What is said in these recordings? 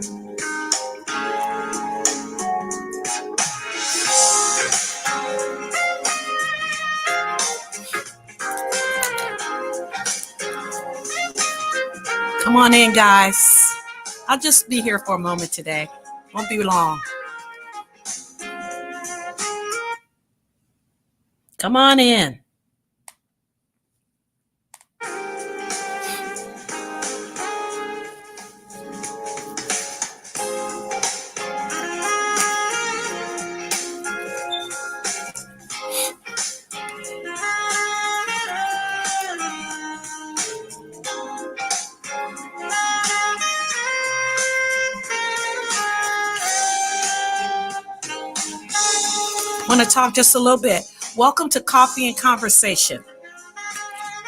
Come on in, guys. I'll just be here for a moment today. Won't be long. Come on in. Want to talk just a little bit. Welcome to Coffee and Conversation.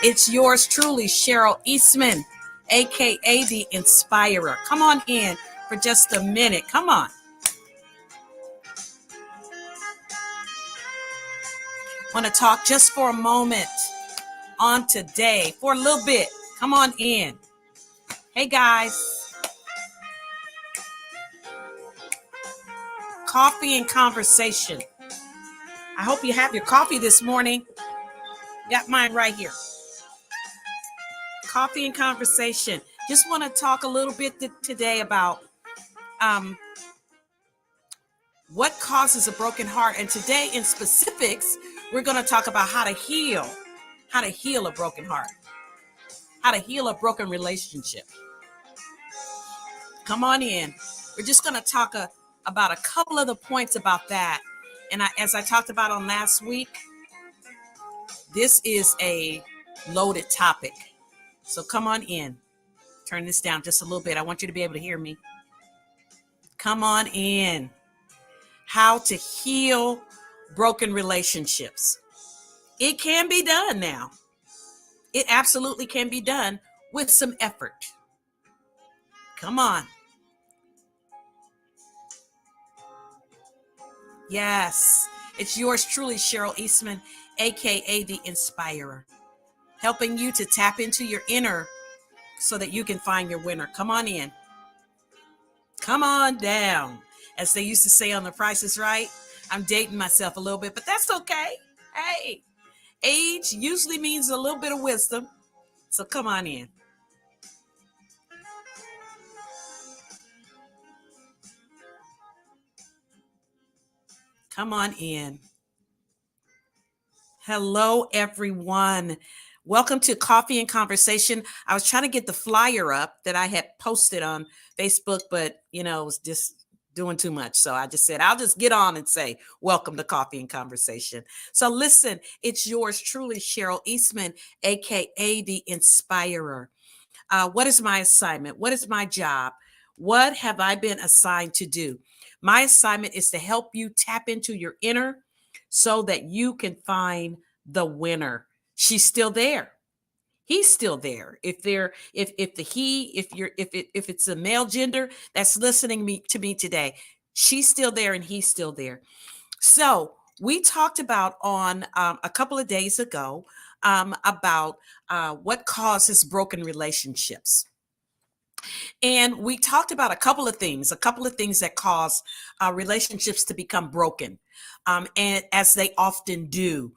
It's yours truly, Cheryl Eastman, aka the Inspirer. Come on in for just a minute. Come on. Want to talk just for a moment on today, for a little bit. Come on in. Hey guys. Coffee and Conversation. I hope you have your coffee this morning. Got mine right here. Coffee and Conversation. Just want to talk a little bit today about what causes a broken heart. And today in specifics, we're going to talk about how to heal a broken heart, how to heal a broken relationship. Come on in. We're just going to talk about a couple of the points about that. And as I talked about on last week, this is a loaded topic. So come on in. Turn this down just a little bit. I want you to be able to hear me. Come on in. How to heal broken relationships. It can be done now. It absolutely can be done with some effort. Come on. Yes, it's yours truly, Cheryl Eastman, aka the Inspirer, helping you to tap into your inner so that you can find your winner. Come on in. Come on down. As they used to say on The Price is Right. I'm dating myself a little bit, but that's okay. Hey, age usually means a little bit of wisdom. So come on in. Come on in. Hello, everyone. Welcome to Coffee and Conversation. I was trying to get the flyer up that I had posted on Facebook, but, it was just doing too much. So I just said, I'll just get on and say, welcome to Coffee and Conversation. So listen, it's yours truly, Cheryl Eastman, aka the Inspirer. What is my assignment? What is my job? What have I been assigned to do? My assignment is to help you tap into your inner so that you can find the winner. She's still there. He's still there. If it's a male gender that's listening to me today, she's still there and he's still there. So we talked about on a couple of days ago about what causes broken relationships. And we talked about a couple of things that cause relationships to become broken, and as they often do.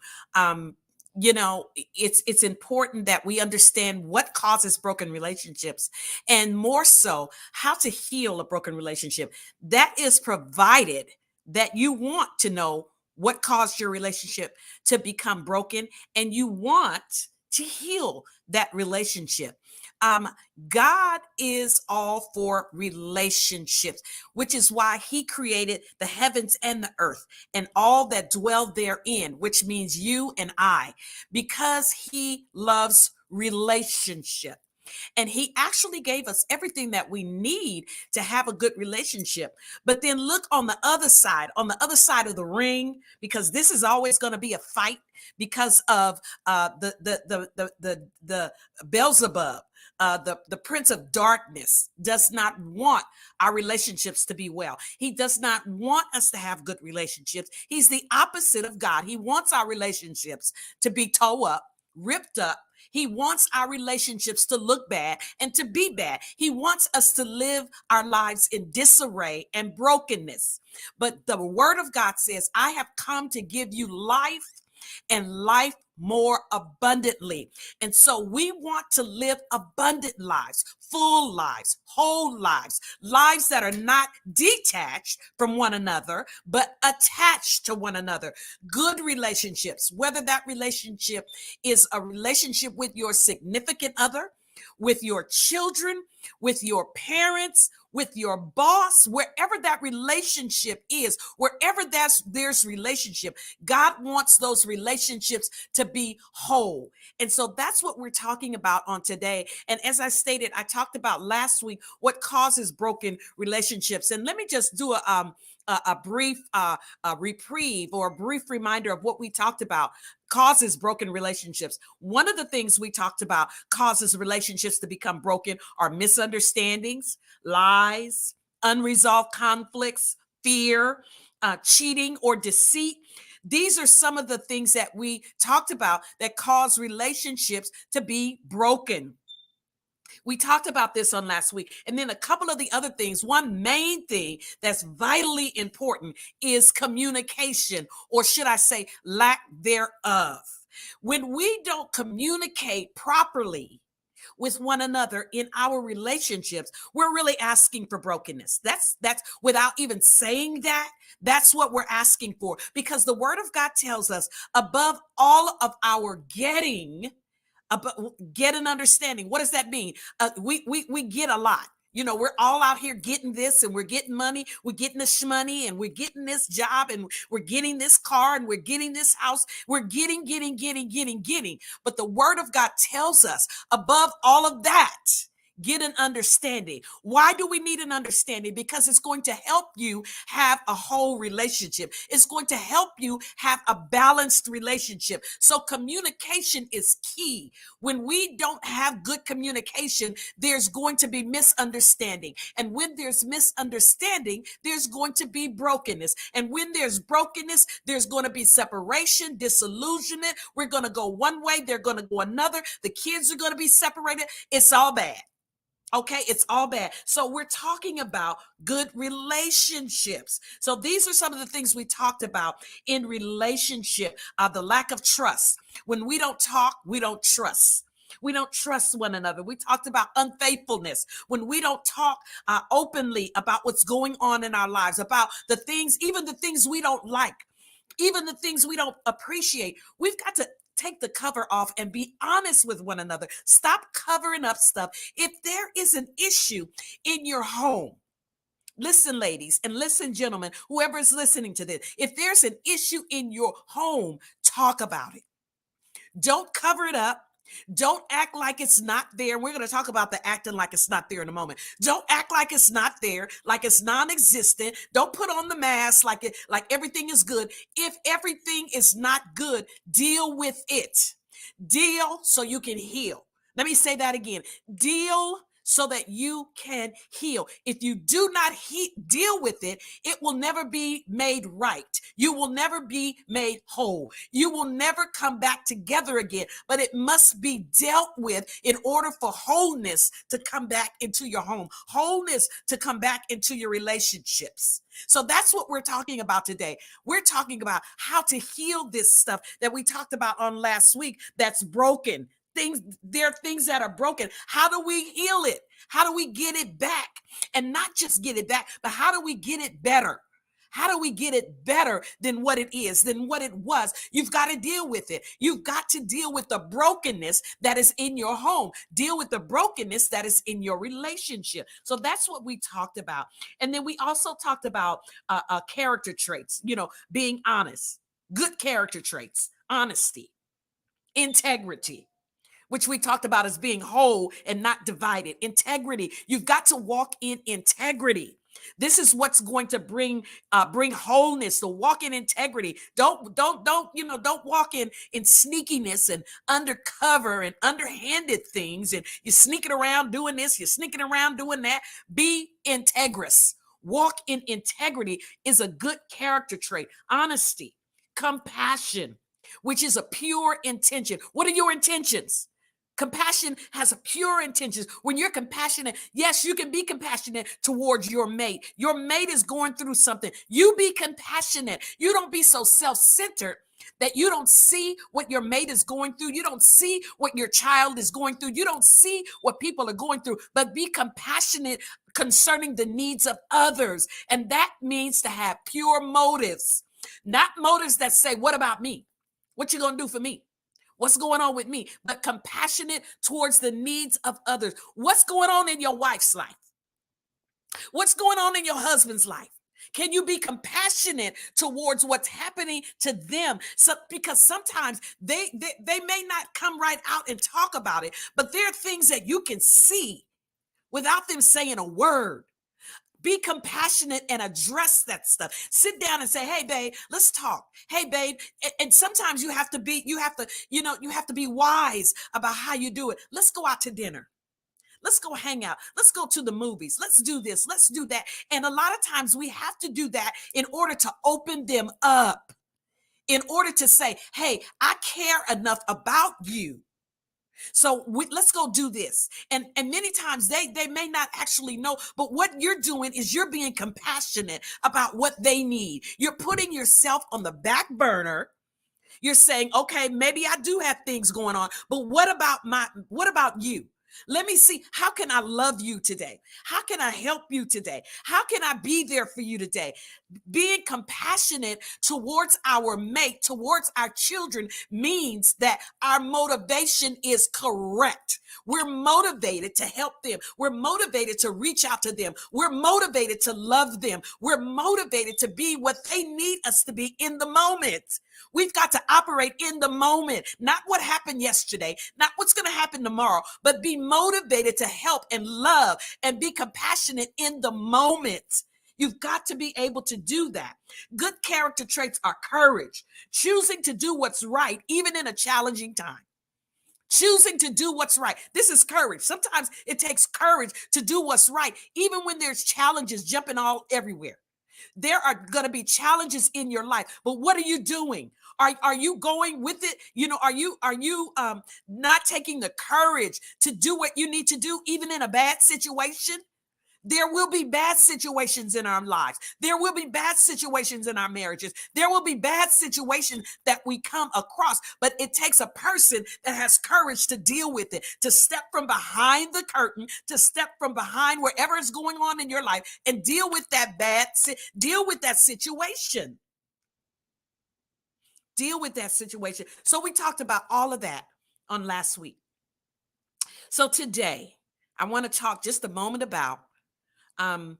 It's important that we understand what causes broken relationships, and more so, how to heal a broken relationship. That is provided that you want to know what caused your relationship to become broken, and you want to heal that relationship. God is all for relationships, which is why he created the heavens and the earth and all that dwell therein, which means you and I, because he loves relationship. And he actually gave us everything that we need to have a good relationship. But then look on the other side of the ring, because this is always going to be a fight because of the Beelzebub. The prince of darkness does not want our relationships to be well. He does not want us to have good relationships. He's the opposite of God. He wants our relationships to be toe up, ripped up. He wants our relationships to look bad and to be bad. He wants us to live our lives in disarray and brokenness. But the word of God says, I have come to give you life and life more abundantly. And so we want to live abundant lives, full lives, whole lives, lives that are not detached from one another, but attached to one another. Good relationships, whether that relationship is a relationship with your significant other, with your children, with your parents, with your boss, wherever that relationship is, wherever there's relationship, God wants those relationships to be whole. And so that's what we're talking about on today. And as I stated, I talked about last week what causes broken relationships. And let me just do a brief reprieve or a brief reminder of what we talked about causes broken relationships. One of the things we talked about causes relationships to become broken are misunderstandings, lies, unresolved conflicts, fear, cheating, or deceit. These are some of the things that we talked about that cause relationships to be broken. We talked about this on last week. And then a couple of the other things. One main thing that's vitally important is communication, or should I say, lack thereof. When we don't communicate properly with one another in our relationships, we're really asking for brokenness. That's without even saying that, that's what we're asking for, because the word of God tells us above all of our getting, get an understanding. What does that mean? We get a lot. You know, we're all out here getting this, and we're getting money, we're getting this money, and we're getting this job, and we're getting this car, and we're getting this house. We're getting. But the word of God tells us above all of that, get an understanding. Why do we need an understanding? Because it's going to help you have a whole relationship. It's going to help you have a balanced relationship. So communication is key. When we don't have good communication, there's going to be misunderstanding. And when there's misunderstanding, there's going to be brokenness. And when there's brokenness, there's going to be separation, disillusionment. We're going to go one way, they're going to go another. The kids are going to be separated. It's all bad. Okay, it's all bad. So we're talking about good relationships. So these are some of the things we talked about in relationship. The lack of trust. When we don't talk, we don't trust. We don't trust one another. We talked about unfaithfulness. When we don't talk openly about what's going on in our lives, about the things, even the things we don't like, even the things we don't appreciate, we've got to take the cover off and be honest with one another. Stop covering up stuff. If there is an issue in your home, listen, ladies, and listen, gentlemen, whoever is listening to this, if there's an issue in your home, talk about it. Don't cover it up. Don't act like it's not there. We're going to talk about the acting like it's not there in a moment. Don't act like it's not there, like it's non-existent. Don't put on the mask like everything is good. If everything is not good, deal with it. Deal so you can heal. Let me say that again. Deal so that you can heal. If you do not deal with it, it will never be made right. You will never be made whole. You will never come back together again, but it must be dealt with in order for wholeness to come back into your home, wholeness to come back into your relationships. So that's what we're talking about today. We're talking about how to heal this stuff that we talked about on last week that's broken. There are things that are broken. How do we heal it? How do we get it back? And not just get it back, but how do we get it better? How do we get it better than what it is, than what it was? You've got to deal with it. You've got to deal with the brokenness that is in your home. Deal with the brokenness that is in your relationship. So that's what we talked about. And then we also talked about character traits, being honest, good character traits, honesty, integrity, which we talked about as being whole and not divided. Integrity. You've got to walk in integrity. This is what's going to bring wholeness. To walk in integrity. Don't walk in sneakiness and undercover and underhanded things. And you're sneaking around doing this. You're sneaking around doing that. Be integrous. Walk in integrity is a good character trait. Honesty, compassion, which is a pure intention. What are your intentions? Compassion has a pure intentions. When you're compassionate, yes, you can be compassionate towards your mate. Your mate is going through something. You be compassionate. You don't be so self-centered that you don't see what your mate is going through. You don't see what your child is going through. You don't see what people are going through, but be compassionate concerning the needs of others. And that means to have pure motives, not motives that say, what about me? What you gonna do for me? What's going on with me? But compassionate towards the needs of others. What's going on in your wife's life? What's going on in your husband's life? Can you be compassionate towards what's happening to them? So, because sometimes they may not come right out and talk about it, but there are things that you can see without them saying a word. Be compassionate and address that stuff. Sit down and say, hey, babe, let's talk. Hey, babe. And sometimes you have to be wise about how you do it. Let's go out to dinner. Let's go hang out. Let's go to the movies. Let's do this. Let's do that. And a lot of times we have to do that in order to open them up, in order to say, hey, I care enough about you. So let's go do this. And many times they may not actually know, but what you're doing is you're being compassionate about what they need. You're putting yourself on the back burner. You're saying, okay, maybe I do have things going on, but what about you? Let me see, how can I love you today? How can I help you today? How can I be there for you today? Being compassionate towards our mate, towards our children, means that our motivation is correct. We're motivated to help them. We're motivated to reach out to them. We're motivated to love them. We're motivated to be what they need us to be in the moment. We've got to operate in the moment, not what happened yesterday, not what's going to happen tomorrow, but be motivated to help and love and be compassionate in the moment. You've got to be able to do that. Good character traits are courage, choosing to do what's right, even in a challenging time. Choosing to do what's right. This is courage. Sometimes it takes courage to do what's right, even when there's challenges jumping all everywhere. There are going to be challenges in your life, but what are you doing? Are you going with it? Are you not taking the courage to do what you need to do, even in a bad situation? There will be bad situations in our lives. There will be bad situations in our marriages. There will be bad situations that we come across, but it takes a person that has courage to deal with it, to step from behind the curtain, to step from behind wherever is going on in your life and deal with deal with that situation. Deal with that situation. So we talked about all of that on last week. So today, I want to talk just a moment about how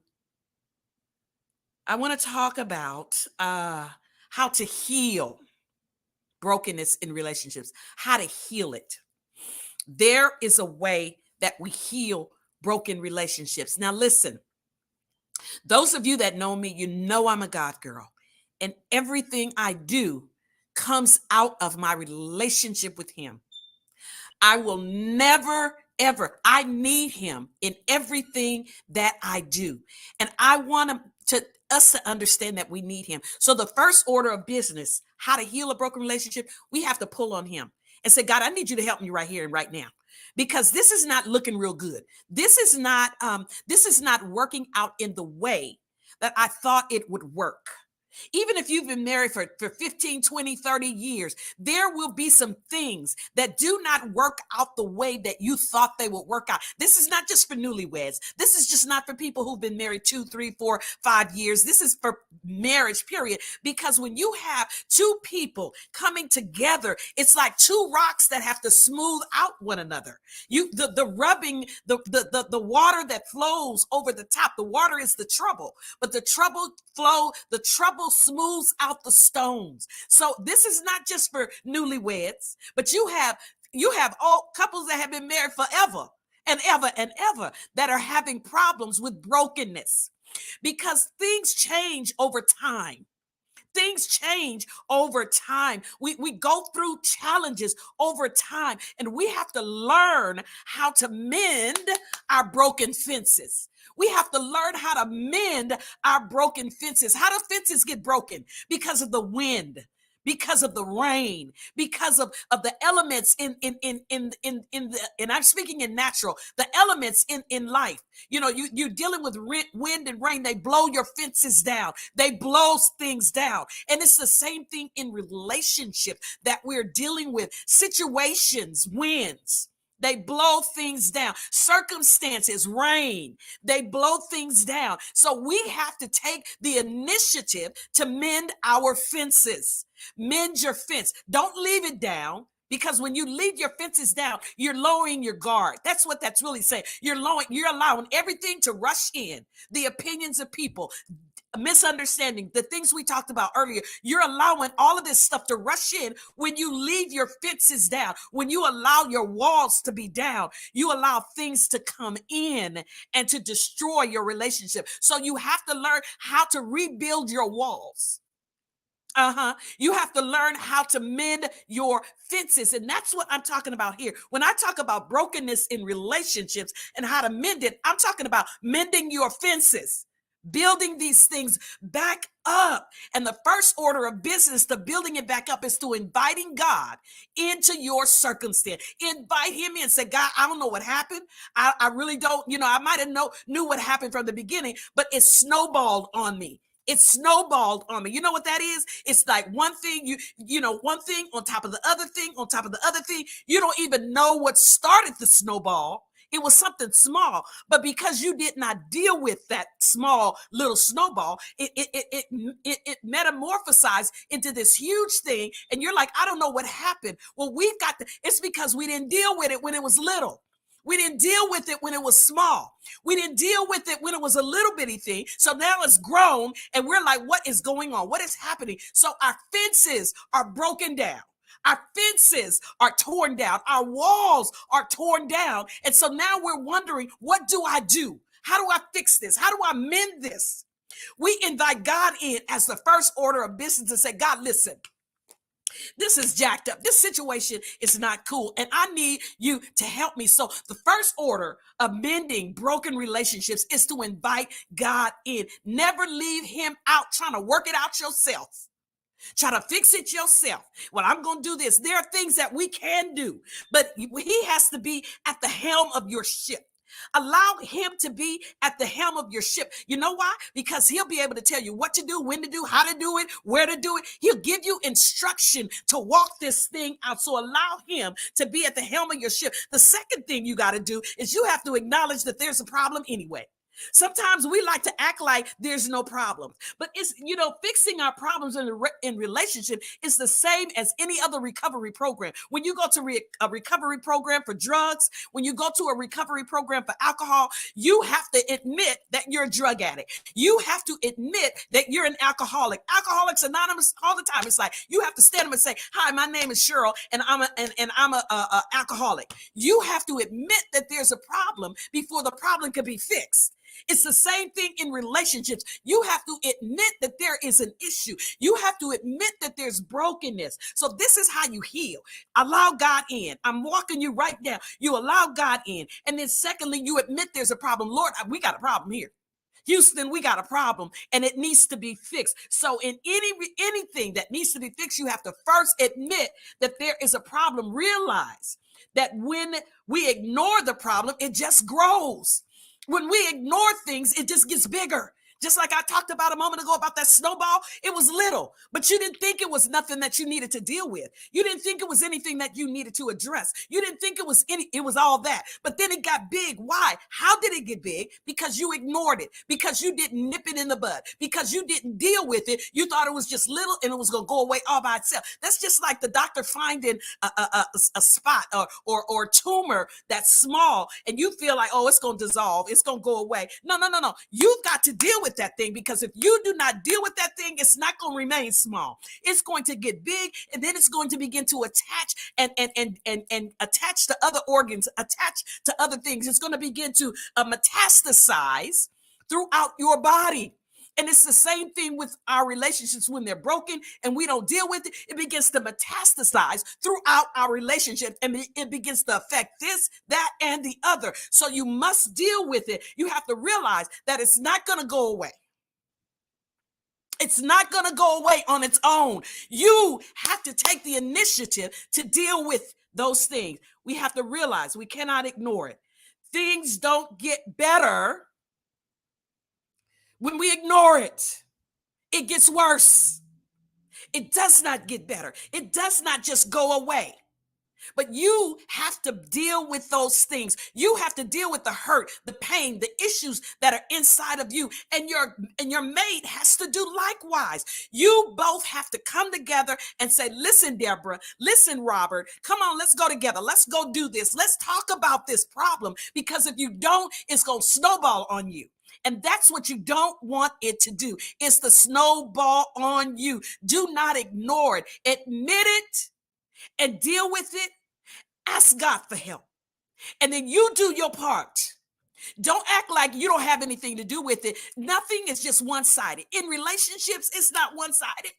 to heal brokenness in relationships, how to heal it. There is a way that we heal broken relationships. Now, listen, those of you that know me, you know I'm a God girl, and everything I do comes out of my relationship with Him. I will never, ever, I need Him in everything that I do. And I want us to understand that we need Him. So the first order of business, how to heal a broken relationship, we have to pull on Him and say, God, I need you to help me right here and right now, because this is not looking real good. This is not working out in the way that I thought it would work. Even if you've been married for 15, 20, 30 years, there will be some things that do not work out the way that you thought they would work out. This is not just for newlyweds. This is just not for people who've been married 2, 3, 4, 5 years. This is for marriage, period. Because when you have two people coming together, it's like two rocks that have to smooth out one another. The rubbing, the water that flows over the top, the water is the trouble, but the trouble smooths out the stones. So this is not just for newlyweds, but you have all couples that have been married forever and ever and ever that are having problems with brokenness, because things change over time. Things change over time. We go through challenges over time, and we have to learn how to mend our broken fences. We have to learn how to mend our broken fences. How do fences get broken? Because of the wind, because of the rain, because of the elements in the, and I'm speaking in natural, the elements in life. You know, you're dealing with wind and rain. They blow your fences down. They blow things down. And it's the same thing in relationship that we're dealing with. Situations, winds. They blow things down. Circumstances, rain, they blow things down. So we have to take the initiative to mend our fences. Mend your fence. Don't leave it down. Because when you leave your fences down, you're lowering your guard. That's what that's really saying. You're allowing everything to rush in. The opinions of people, misunderstanding, the things we talked about earlier. You're allowing all of this stuff to rush in when you leave your fences down. When you allow your walls to be down, you allow things to come in and to destroy your relationship. So you have to learn how to rebuild your walls. You have to learn how to mend your fences. And that's what I'm talking about here. When I talk about brokenness in relationships and how to mend it, I'm talking about mending your fences, building these things back up. And the first order of business to building it back up is to inviting God into your circumstance. Invite him in. Say, God, I don't know what happened. I really don't, I might have knew what happened from the beginning, but it snowballed on me. It snowballed on me. You know what that is? It's like one thing, one thing on top of the other thing, on top of the other thing. You don't even know what started the snowball. It was something small, but because you did not deal with that small little snowball, it metamorphosized into this huge thing. And you're like, I don't know what happened. Well, it's because we didn't deal with it when it was little. We didn't deal with it when it was small. We didn't deal with it when it was a little bitty thing. So now it's grown and we're like, what is going on? What is happening? So our fences are broken down. Our fences are torn down. Our walls are torn down. And so now we're wondering, what do I do? How do I fix this? How do I mend this? We invite God in as the first order of business and say, God, listen. This is jacked up. This situation is not cool. And I need you to help me. So the first order of mending broken relationships is to invite God in. Never leave him out trying to work it out yourself. Try to fix it yourself. Well, I'm going to do this. There are things that we can do, but he has to be at the helm of your ship. Allow him to be at the helm of your ship. You know why? Because he'll be able to tell you what to do, when to do, how to do it, where to do it. He'll give you instruction to walk this thing out. So allow him to be at the helm of your ship. The second thing you got to do is you have to acknowledge that there's a problem anyway. Sometimes we like to act like there's no problem, but it's, fixing our problems in relationship is the same as any other recovery program. When you go to a recovery program for drugs, when you go to a recovery program for alcohol, you have to admit that you're a drug addict. You have to admit that you're an alcoholic. Alcoholics Anonymous all the time. It's like you have to stand up and say, "Hi, my name is Cheryl, and I'm a alcoholic." You have to admit that there's a problem before the problem can be fixed. It's the same thing in relationships. You have to admit that there is an issue. You have to admit that there's brokenness. So this is how you heal. Allow God in. I'm walking you right now. You allow God in. And then secondly, you admit there's a problem. Lord, we got a problem here. Houston, we got a problem and it needs to be fixed. So in anything that needs to be fixed, you have to first admit that there is a problem. Realize that when we ignore the problem, it just grows. When we ignore things, it just gets bigger. Just like I talked about a moment ago about that snowball, it was little, but you didn't think it was nothing that you needed to deal with. You didn't think it was anything that you needed to address. You didn't think it was all that, but then it got big. Why? How did it get big? Because you ignored it, because you didn't nip it in the bud, because you didn't deal with it. You thought it was just little and it was going to go away all by itself. That's just like the doctor finding a spot or tumor that's small and you feel like, oh, it's going to dissolve. It's going to go away. No. You've got to deal with that thing, because if you do not deal with that thing, it's not going to remain small. It's going to get big, and then it's going to begin to attach and attach to other organs, attach to other things. It's going to begin to metastasize throughout your body. And it's the same thing with our relationships when they're broken and we don't deal with it. It begins to metastasize throughout our relationship, and it begins to affect this, that, and the other. So you must deal with it. You have to realize that it's not going to go away. It's not going to go away on its own. You have to take the initiative to deal with those things. We have to realize we cannot ignore it. Things don't get better when we ignore it. It gets worse. It does not get better. It does not just go away. But you have to deal with those things. You have to deal with the hurt, the pain, the issues that are inside of you. And your mate has to do likewise. You both have to come together and say, listen, Deborah, listen, Robert, come on, let's go together. Let's go do this. Let's talk about this problem. Because if you don't, it's going to snowball on you. And that's what you don't want it to do. It's the snowball on you. Do not ignore it. Admit it and deal with it. Ask God for help. And then you do your part. Don't act like you don't have anything to do with it. Nothing is just one-sided. In relationships, it's not one-sided.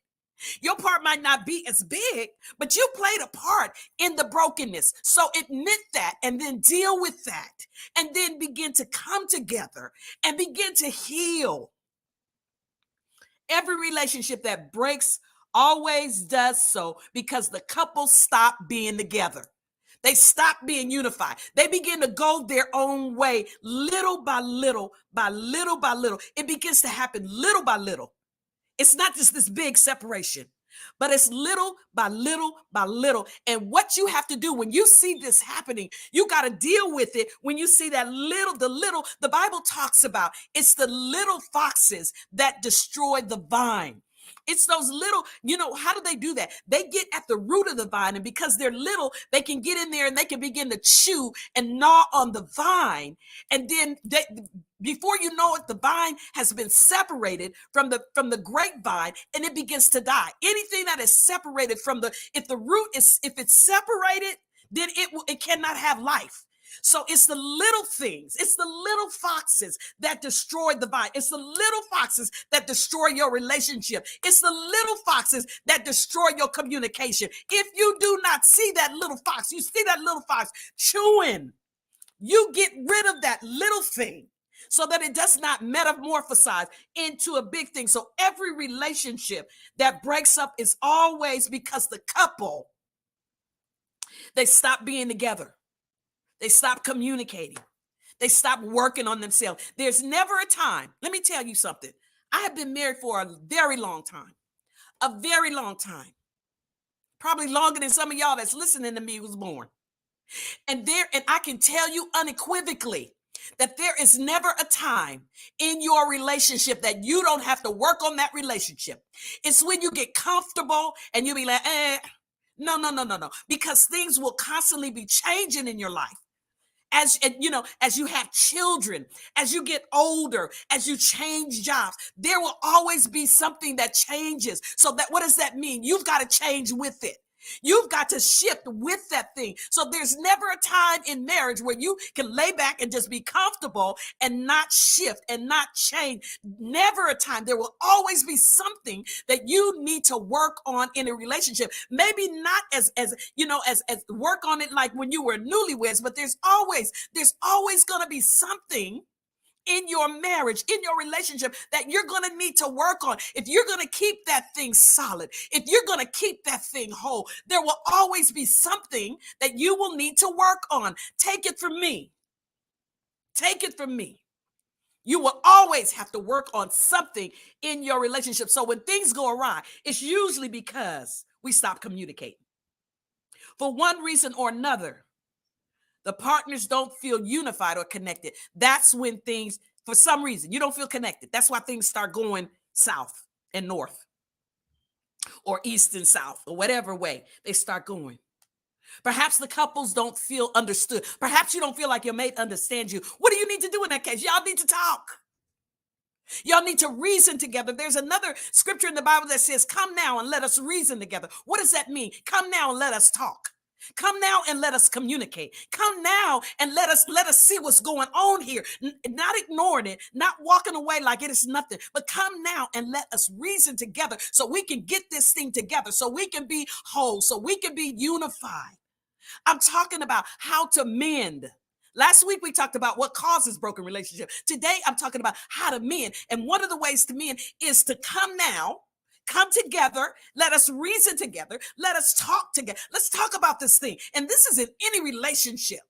Your part might not be as big, but you played a part in the brokenness. So admit that and then deal with that. And then begin to come together and begin to heal. Every relationship that breaks always does so because the couple stop being together. They stop being unified. They begin to go their own way, little by little, by little by little. It begins to happen little by little. It's not just this big separation, but it's little by little by little. And what you have to do when you see this happening, you got to deal with it. When you see that the Bible talks about, it's the little foxes that destroy the vine. It's those little, how do they do that? They get at the root of the vine, and because they're little, they can get in there and they can begin to chew and gnaw on the vine. And then before you know it, the vine has been separated from the grapevine, and it begins to die. Anything that is separated if it's separated, then it cannot have life. So it's the little things. It's the little foxes that destroy the vine. It's the little foxes that destroy your relationship. It's the little foxes that destroy your communication. If you do not see that little fox, you see that little fox chewing, you get rid of that little thing so that it does not metamorphosize into a big thing. So every relationship that breaks up is always because the couple, they stop being together. They stop communicating. They stop working on themselves. There's never a time. Let me tell you something. I have been married for a very long time. A very long time. Probably longer than some of y'all that's listening to me was born. And I can tell you unequivocally that there is never a time in your relationship that you don't have to work on that relationship. It's when you get comfortable and you be like, no. Because things will constantly be changing in your life. As you have children, as you get older, as you change jobs, there will always be something that changes. So what does that mean? You've got to change with it. You've got to shift with that thing. So there's never a time in marriage where you can lay back and just be comfortable and not shift and not change. Never a time. There will always be something that you need to work on in a relationship. Maybe not as work on it like when you were newlyweds, but there's always going to be something in your marriage, in your relationship that you're going to need to work on. If you're going to keep that thing solid, if you're going to keep that thing whole, there will always be something that you will need to work on. Take it from me. Take it from me. You will always have to work on something in your relationship. So when things go awry, it's usually because we stop communicating. For one reason or another, the partners don't feel unified or connected. That's when things, for some reason, you don't feel connected. That's why things start going south and north or east and south or whatever way they start going. Perhaps the couples don't feel understood. Perhaps you don't feel like your mate understands you. What do you need to do in that case? Y'all need to talk. Y'all need to reason together. There's another scripture in the Bible that says, come now and let us reason together. What does that mean? Come now and let us talk. Come now and let us communicate. Come now and let us see what's going on here. Not ignoring it, not walking away like it is nothing, but come now and let us reason together so we can get this thing together, so we can be whole, so we can be unified. I'm talking about how to mend. Last week we talked about what causes broken relationship. Today I'm talking about how to mend. And one of the ways to mend is to come together. Let us reason together. Let us talk together. Let's talk about this thing. And this is in any relationship.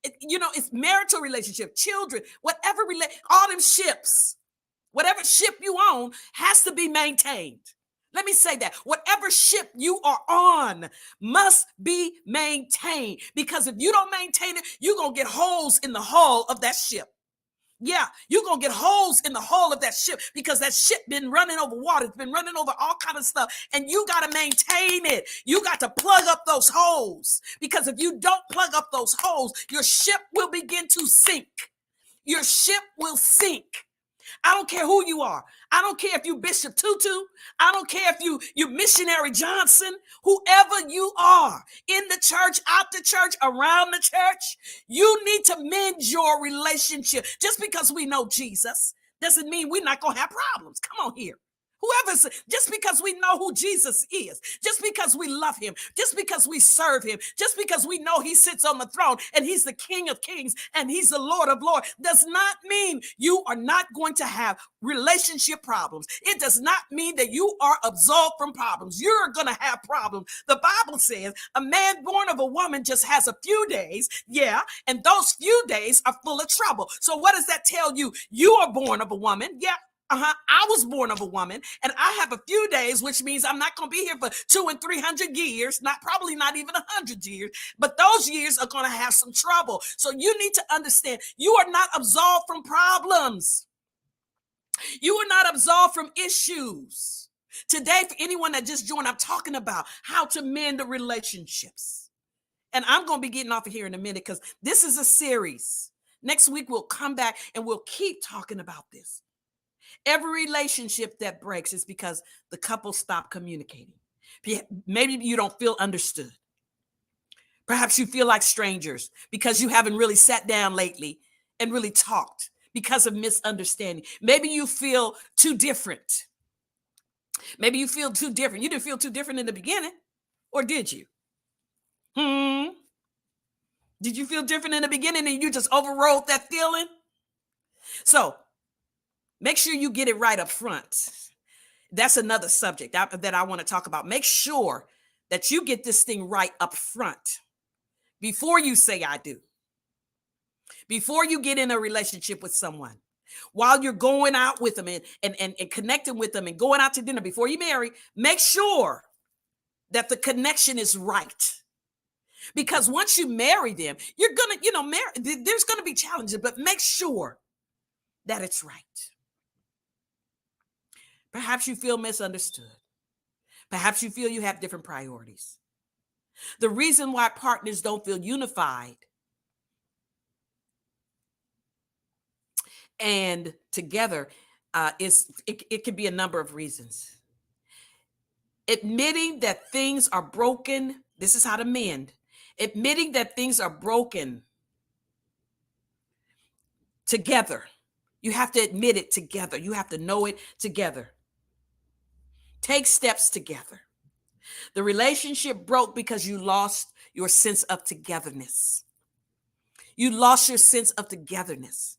It's marital relationship, children, whatever, all them ships, whatever ship you own has to be maintained. Let me say that. Whatever ship you are on must be maintained, because if you don't maintain it, you're going to get holes in the hull of that ship. Yeah, you're going to get holes in the hull of that ship, because that ship been running over water. It's been running over all kind of stuff, and you got to maintain it. You got to plug up those holes, because if you don't plug up those holes, your ship will begin to sink. Your ship will sink. I don't care who you are. I don't care if you Bishop Tutu. I don't care if you Missionary Johnson. Whoever you are, in the church, out the church, around the church, you need to mend your relationship. Just because we know Jesus doesn't mean we're not going to have problems. Come on here. Just because we know who Jesus is, just because we love him, just because we serve him, just because we know he sits on the throne and he's the King of Kings and he's the Lord of Lords, does not mean you are not going to have relationship problems. It does not mean that you are absolved from problems. You're going to have problems. The Bible says a man born of a woman just has a few days. Yeah. And those few days are full of trouble. So what does that tell you? You are born of a woman. Yeah. I was born of a woman, and I have a few days, which means I'm not going to be here for 200 and 300 years, probably not even 100 years, but those years are going to have some trouble. So you need to understand, you are not absolved from problems. You are not absolved from issues. Today, for anyone that just joined, I'm talking about how to mend the relationships. And I'm going to be getting off of here in a minute, because this is a series. Next week, we'll come back and we'll keep talking about this. Every relationship that breaks is because the couple stopped communicating. Maybe you don't feel understood. Perhaps you feel like strangers because you haven't really sat down lately and really talked because of misunderstanding. Maybe you feel too different. Maybe you feel too different. You didn't feel too different in the beginning, or did you? Did you feel different in the beginning and you just overrode that feeling? So, make sure you get it right up front. That's another subject that I want to talk about. Make sure that you get this thing right up front before you say I do. Before you get in a relationship with someone, while you're going out with them and connecting with them and going out to dinner before you marry, make sure that the connection is right. Because once you marry them, you're going to, there's going to be challenges, but make sure that it's right. Perhaps you feel misunderstood. Perhaps you feel you have different priorities. The reason why partners don't feel unified and together it could be a number of reasons. Admitting that things are broken. This is how to mend. Admitting that things are broken together. You have to admit it together. You have to know it together. Take steps together. The relationship broke because you lost your sense of togetherness. You lost your sense of togetherness.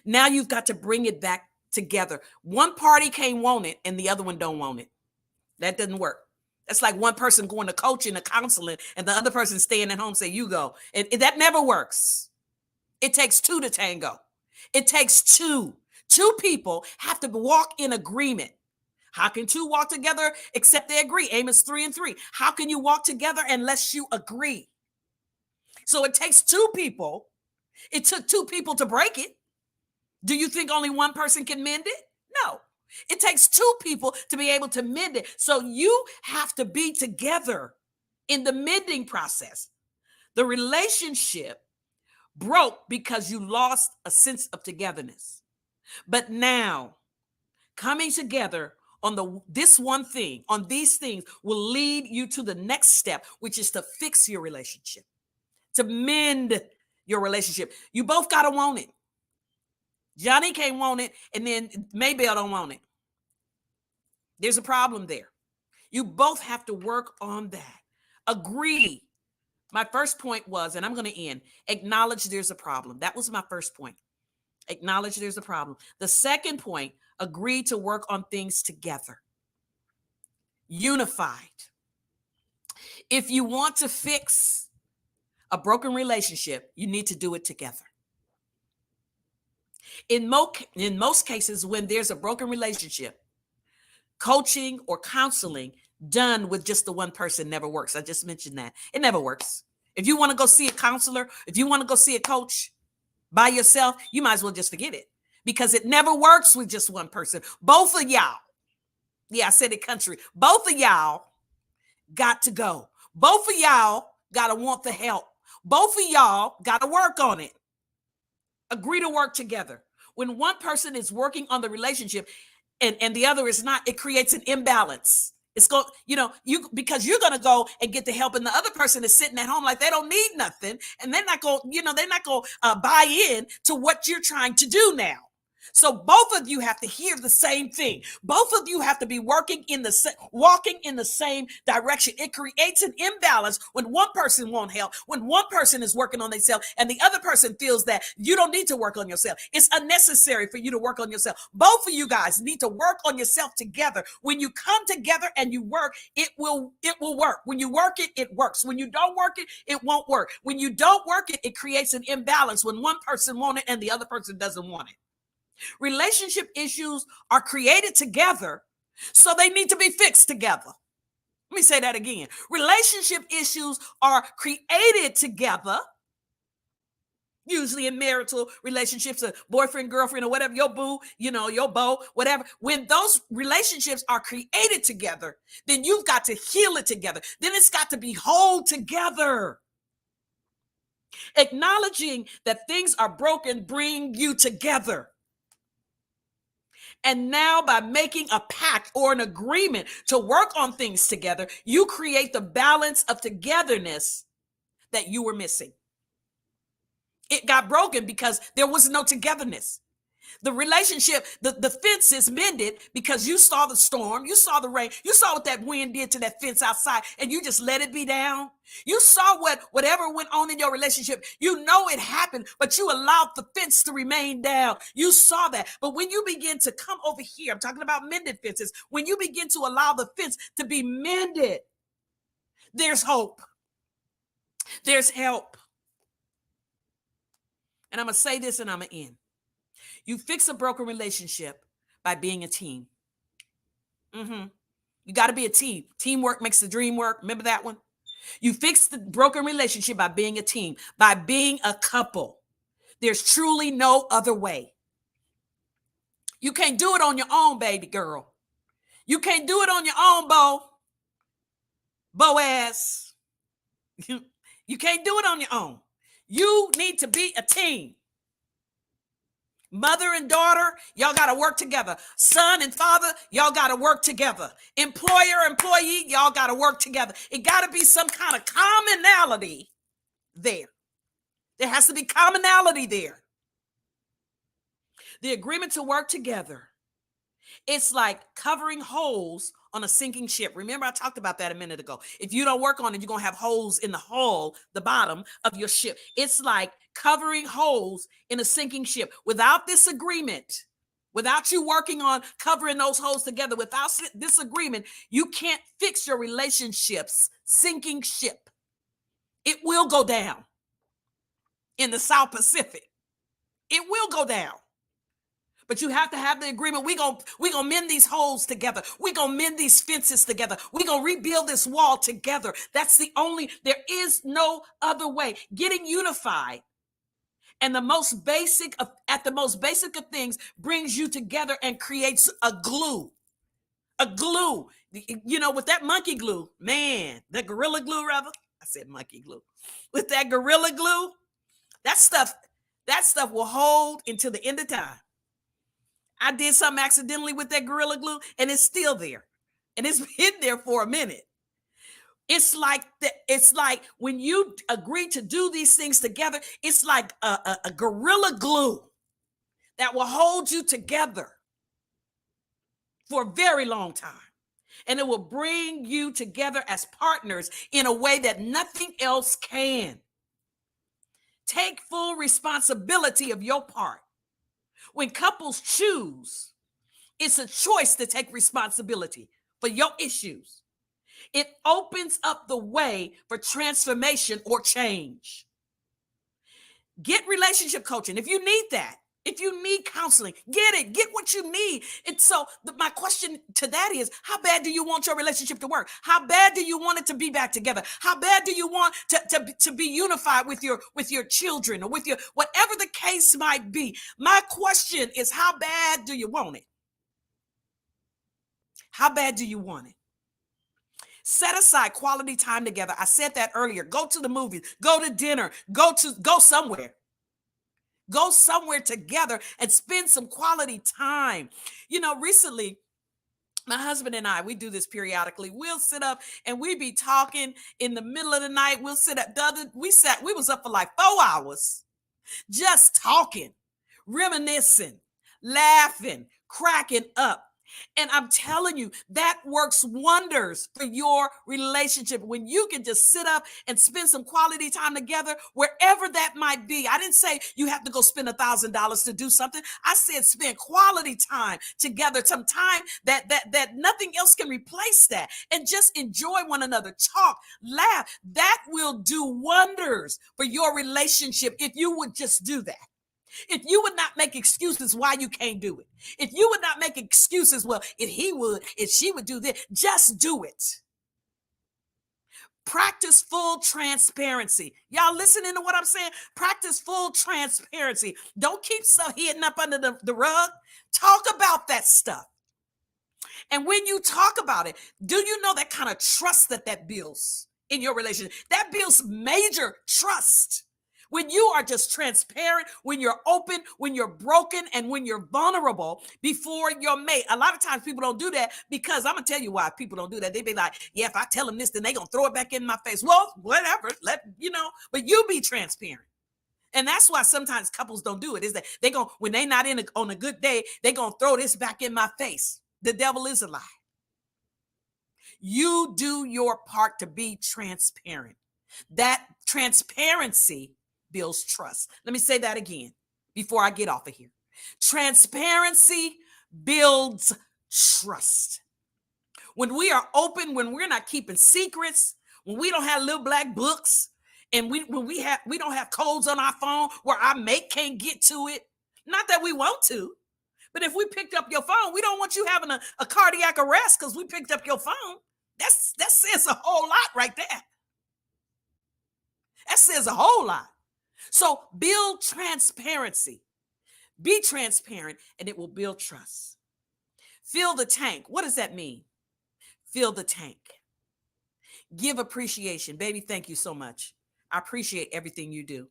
Now you've got to bring it back together. One party can't want it and the other one don't want it. That doesn't work. That's like one person going to coaching or counseling and the other person staying at home say, you go. And that never works. It takes two to tango. It takes two. Two people have to walk in agreement. How can two walk together except they agree? Amos 3:3. How can you walk together unless you agree? So it takes two people. It took two people to break it. Do you think only one person can mend it? No. It takes two people to be able to mend it. So you have to be together in the mending process. The relationship broke because you lost a sense of togetherness. But now, coming together on these things will lead you to the next step, which is to fix your relationship, to mend your relationship. You both got to want it. Johnny can't want it, and then Maybelle don't want it. There's a problem there. You both have to work on that. Agree My first point was, and I'm going to end, acknowledge there's a problem. That was my first point. Acknowledge there's a problem. The second point, agree to work on things together. Unified. If you want to fix a broken relationship, you need to do it together. In most cases, when there's a broken relationship, coaching or counseling done with just the one person never works. I just mentioned that. It never works. If you want to go see a counselor, if you want to go see a coach by yourself, you might as well just forget it, because it never works with just one person. Both of y'all, yeah, I said it country, both of y'all got to go. Both of y'all got to want the help. Both of y'all got to work on it. Agree to work together. When one person is working on the relationship and the other is not, it creates an imbalance. It's going, because you're going to go and get the help, and the other person is sitting at home like they don't need nothing, and they're not going, buy in to what you're trying to do now. So both of you have to hear the same thing. Both of you have to be walking in the same direction. It creates an imbalance when one person won't help, when one person is working on themselves and the other person feels that you don't need to work on yourself. It's unnecessary for you to work on yourself. Both of you guys need to work on yourself together. When you come together and you work, it will work. When you work it, it works. When you don't work it, it won't work. When you don't work it, it creates an imbalance when one person wants it and the other person doesn't want it. Relationship issues are created together, so they need to be fixed together. Let me say that again. Relationship issues are created together, usually in marital relationships, a boyfriend, girlfriend, or whatever, your boo, your beau, whatever. When those relationships are created together, then you've got to heal it together. Then it's got to be whole together. Acknowledging that things are broken bring you together. And now, by making a pact or an agreement to work on things together, you create the balance of togetherness that you were missing. It got broken because there was no togetherness. The relationship, the fence is mended because you saw the storm, you saw the rain, you saw what that wind did to that fence outside, and you just let it be down. You saw whatever went on in your relationship. You know it happened, but you allowed the fence to remain down. You saw that. But when you begin to come over here, I'm talking about mended fences. When you begin to allow the fence to be mended, there's hope. There's help. And I'm going to say this and I'm going to end. You fix a broken relationship by being a team. You got to be a team. Teamwork makes the dream work. Remember that one? You fix the broken relationship by being a team, by being a couple. There's truly no other way. You can't do it on your own, baby girl. You can't do it on your own, Boaz. You can't do it on your own. You need to be a team. Mother and daughter, y'all got to work together. Son and father, y'all got to work together. Employer, employee, y'all got to work together. It got to be some kind of commonality there. There has to be commonality there. The agreement to work together, it's like covering holes on a sinking ship. Remember, I talked about that a minute ago. If you don't work on it, you're going to have holes in the hull, the bottom of your ship. It's like covering holes in a sinking ship. Without this agreement, without you working on covering those holes together, without this agreement, you can't fix your relationship's sinking ship. It will go down in the South Pacific. It will go down. But you have to have the agreement. We gonna mend these holes together. We gonna mend these fences together. We gonna rebuild this wall together. There is no other way. Getting unified and at the most basic of things brings you together and creates a glue. A glue. With that monkey glue, man, the gorilla glue rather. I said monkey glue. With that gorilla glue, that stuff will hold until the end of time. I did something accidentally with that Gorilla Glue and it's still there. And it's been there for a minute. It's like when you agree to do these things together, it's like a Gorilla Glue that will hold you together for a very long time. and it will bring you together as partners in a way that nothing else can. Take full responsibility of your part. When couples choose, it's a choice to take responsibility for your issues. It opens up the way for transformation or change. Get relationship coaching if you need that. If you need counseling, get it. Get what you need. And so my question to that is, how bad do you want your relationship to work? How bad do you want it to be back together? How bad do you want to be unified with your children or with your whatever the case might be? My question is, how bad do you want it? How bad do you want it? Set aside quality time together. I said that earlier. Go to the movies, go to dinner, go somewhere. Go somewhere together and spend some quality time. Recently, my husband and I, we do this periodically. We'll sit up and we be talking in the middle of the night. We'll sit up. We was up for like 4 hours just talking, reminiscing, laughing, cracking up. And I'm telling you, that works wonders for your relationship when you can just sit up and spend some quality time together, wherever that might be. I didn't say you have to go spend $1,000 to do something. I said spend quality time together, some time that nothing else can replace that, and just enjoy one another, talk, laugh. That will do wonders for your relationship if you would just do that. If you would not make excuses why you can't do it. If you would not make excuses, well, if he would, if she would do this, just do it. Practice full transparency. Y'all listening to what I'm saying? Practice full transparency. Don't keep stuff hidden up under the rug. Talk about that stuff. And when you talk about it, do you know that kind of trust that builds in your relationship? That builds major trust. When you are just transparent, when you're open, when you're broken, and when you're vulnerable before your mate. A lot of times people don't do that because I'm going to tell you why people don't do that. They be like, yeah, if I tell them this, then they going to throw it back in my face. Well, whatever, but you be transparent. And that's why sometimes couples don't do it, is that when they not on a good day, they going to throw this back in my face. The devil is a lie. You do your part to be transparent. That transparency builds trust. Let me say that again before I get off of here. Transparency builds trust. When we are open, when we're not keeping secrets, when we don't have little black books, and we don't have codes on our phone where our mate can't get to it. Not that we want to, but if we picked up your phone, we don't want you having a cardiac arrest because we picked up your phone. That says a whole lot right there. That says a whole lot. So build transparency. Be transparent, and it will build trust. Fill the tank. What does that mean? Fill the tank. Give appreciation. Baby, thank you so much. I appreciate everything you do.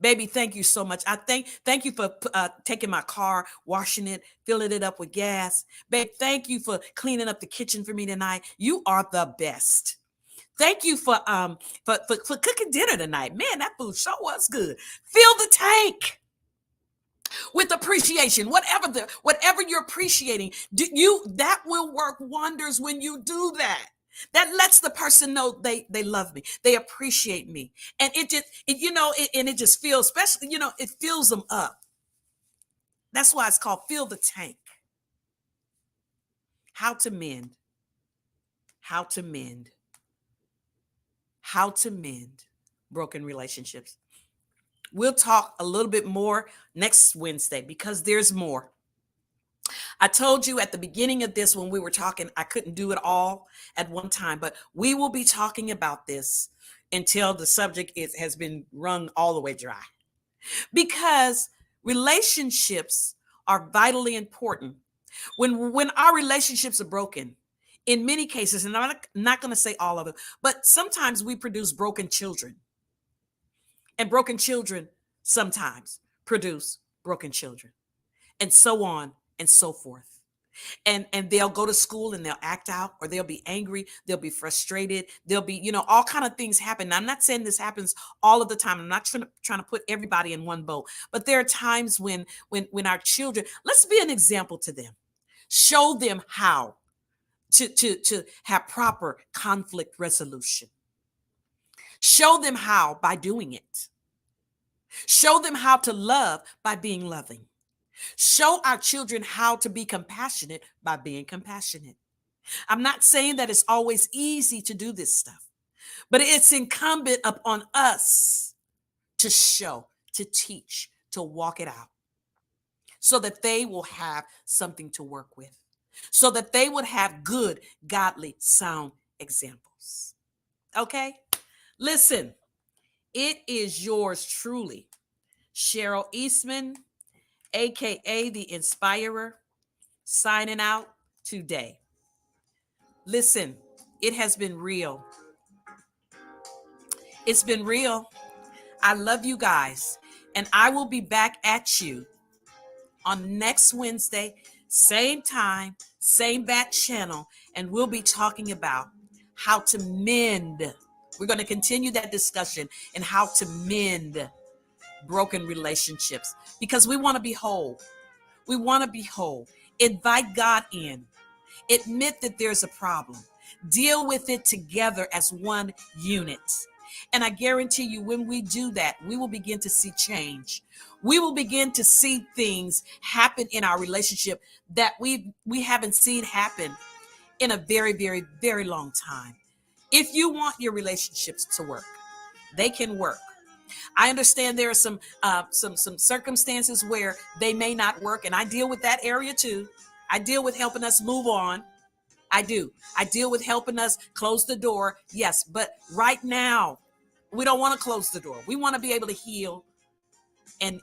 Baby, thank you so much. I thank you for taking my car, washing it, filling it up with gas. Babe, thank you for cleaning up the kitchen for me tonight. You are the best. Thank you for cooking dinner tonight. Man, that food sure was good. Fill the tank with appreciation. Whatever you're appreciating, that will work wonders when you do that. That lets the person know they love me, they appreciate me, and it just feels, especially it fills them up. That's why it's called fill the tank. How to mend broken relationships. We'll talk a little bit more next Wednesday because there's more. I told you at the beginning of this when we were talking, I couldn't do it all at one time, but we will be talking about this until the subject has been wrung all the way dry. Because relationships are vitally important. When our relationships are broken, in many cases, and I'm not going to say all of them, but sometimes we produce broken children. And broken children sometimes produce broken children. And so on and so forth. And they'll go to school and they'll act out, or they'll be angry, they'll be frustrated, they'll be, all kind of things happen. Now, I'm not saying this happens all of the time. I'm not trying to put everybody in one boat, but there are times when our children, let's be an example to them. Show them how to have proper conflict resolution. Show them how by doing it. Show them how to love by being loving. Show our children how to be compassionate by being compassionate. I'm not saying that it's always easy to do this stuff, but it's incumbent upon us to show, to teach, to walk it out so that they will have something to work with, so that they would have good, godly, sound examples. Okay? Listen, it is yours truly, Cheryl Eastman, aka the Inspirer, signing out today. Listen, it has been real. It's been real. I love you guys, and I will be back at you on next Wednesday, same time, same bat channel, and we'll be talking about how to mend. We're going to continue that discussion and how to mend broken relationships because we want to be whole. We want to be whole. Invite God in. Admit that there's a problem. Deal with it together as one unit. And I guarantee you, when we do that, we will begin to see change. We will begin to see things happen in our relationship that we haven't seen happen in a very, very, very long time. If you want your relationships to work, they can work. I understand there are some circumstances where they may not work, and I deal with that area too. I deal with helping us move on. I do. I deal with helping us close the door. Yes, but right now, we don't want to close the door. We want to be able to heal and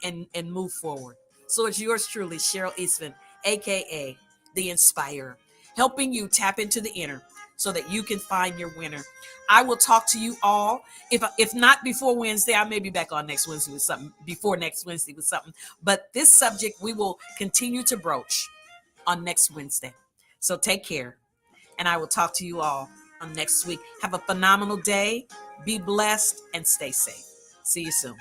move forward. So it's yours truly, Cheryl Eastman, aka the Inspirer, helping you tap into the inner so that you can find your winner. I will talk to you all. If not before Wednesday, I may be back on next Wednesday with something, before next Wednesday with something. But this subject we will continue to broach on next Wednesday. So take care. And I will talk to you all on next week. Have a phenomenal day. Be blessed and stay safe. See you soon.